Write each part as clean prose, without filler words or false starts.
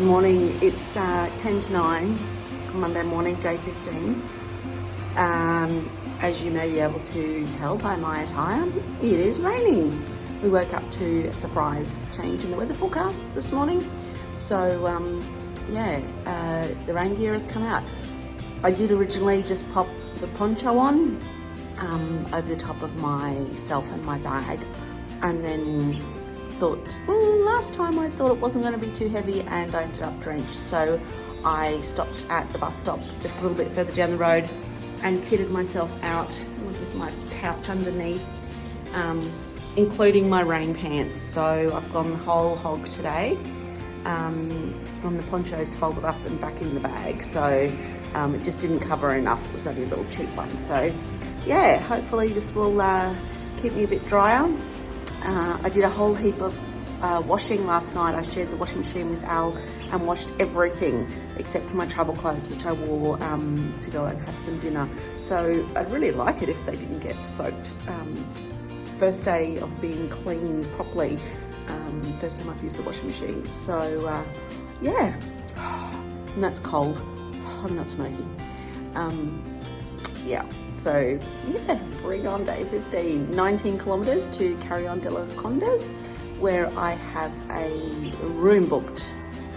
morning. It's 10 to 9, Monday morning, day 15. As you may be able to tell by my attire, it is raining. We woke up to a surprise change in the weather forecast this morning. So the rain gear has come out. I did originally just pop the poncho on over the top of myself and my bag, and then thought, last time I thought it wasn't going to be too heavy, and I ended up drenched. So I stopped at the bus stop just a little bit further down the road and kitted myself out with my pouch underneath, including my rain pants. So I've gone whole hog today. And the poncho's folded up and back in the bag, so it just didn't cover enough. It was only a little cheap one. So yeah, hopefully this will keep me a bit drier. I did a whole heap of washing last night. I shared the washing machine with Al and washed everything except my travel clothes, which I wore to go and have some dinner. So I'd really like it if they didn't get soaked. First day of being clean properly, first time I've used the washing machine. So yeah, and that's cold. I'm not smoking. So bring on day 15. 19 kilometres to Carrión de Los Condes, where I have a room booked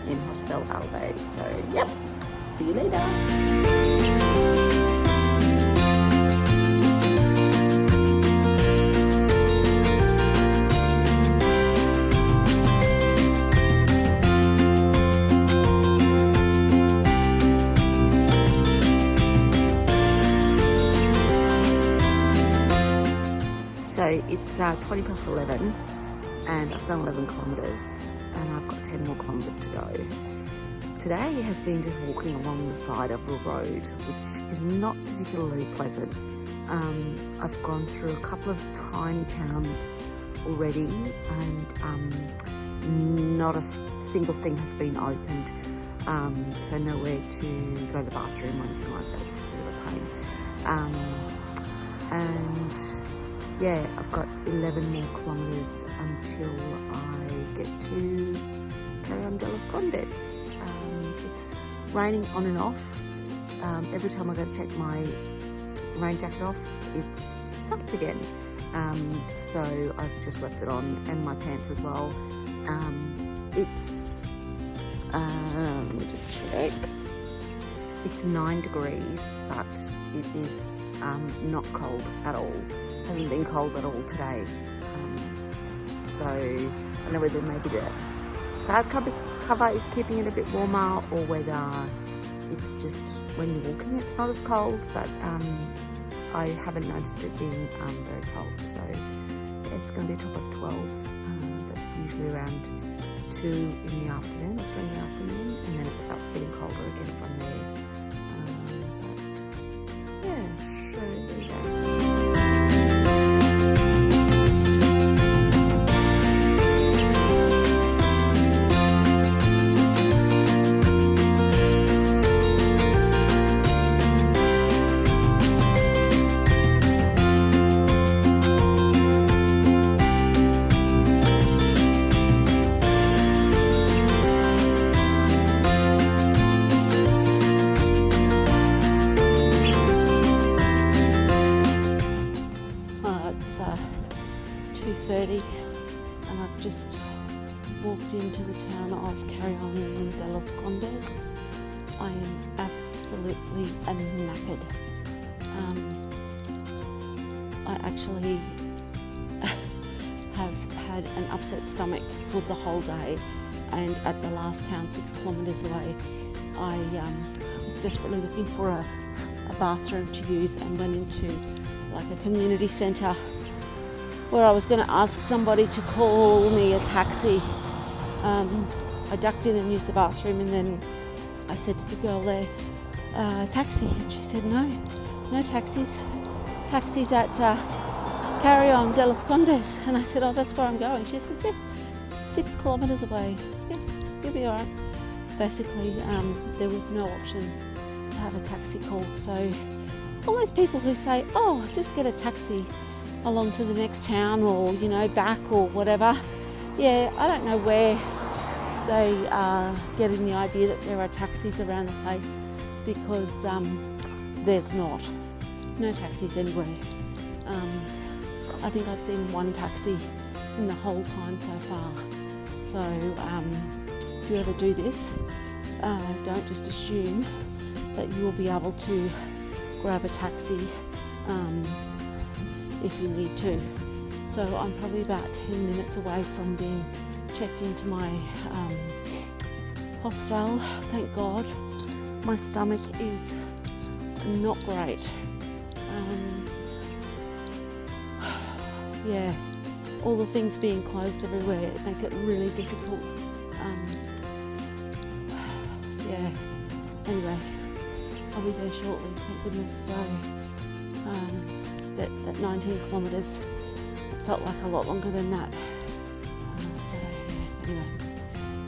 in Hostel Alve. So yep, see you later. So it's 20 past 11 and I've done 11 kilometres and I've got 10 more kilometres to go. Today has been just walking along the side of a road, which is not particularly pleasant. I've gone through a couple of tiny towns already and not a single thing has been opened. So nowhere to go to the bathroom or anything like that, which is a bit of a pain. Yeah, I've got 11 more kilometres until I get to Carrión de Los Condes. It's raining on and off. Every time I go to take my rain jacket off, it starts again. So I've just left it on, and my pants as well. Let me just check. It's 9 degrees, but it is not cold at all. Hasn't been cold at all today. So I don't know whether maybe the cloud cover is keeping it a bit warmer, or whether it's just when you're walking it's not as cold, but I haven't noticed it being very cold. So yeah, it's going to be a top of 12. That's usually around 2 in the afternoon or 3 in the afternoon, and then it starts getting colder again from there. But yeah, so there you go. It's 2:30 and I've just walked into the town of Carrión de Los Condes. I am absolutely knackered. I actually have had an upset stomach for the whole day, and at the last town 6 kilometres away I was desperately looking for a bathroom to use, and went into like a community centre where I was going to ask somebody to call me a taxi. I ducked in and used the bathroom, and then I said to the girl there, taxi, and she said no taxis at Carrión de Los Condes. And I said, oh, that's where I'm going. She says, yeah, 6 kilometres away. Yeah, you'll be alright. Basically, there was no option to have a taxi called. So all those people who say, oh, just get a taxi along to the next town, or back or whatever, yeah, I don't know where they are getting the idea that there are taxis around the place, because there's not. No taxis anywhere. I think I've seen one taxi in the whole time so far. So if you ever do this, don't just assume that you will be able to grab a taxi if you need to. So I'm probably about 10 minutes away from being checked into my hostel, thank God. My stomach is not great. Yeah, all the things being closed everywhere make it really difficult. Yeah, anyway, I'll be there shortly, thank goodness. So that 19 kilometres felt like a lot longer than that. So yeah,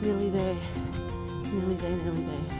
anyway, nearly there, nearly there.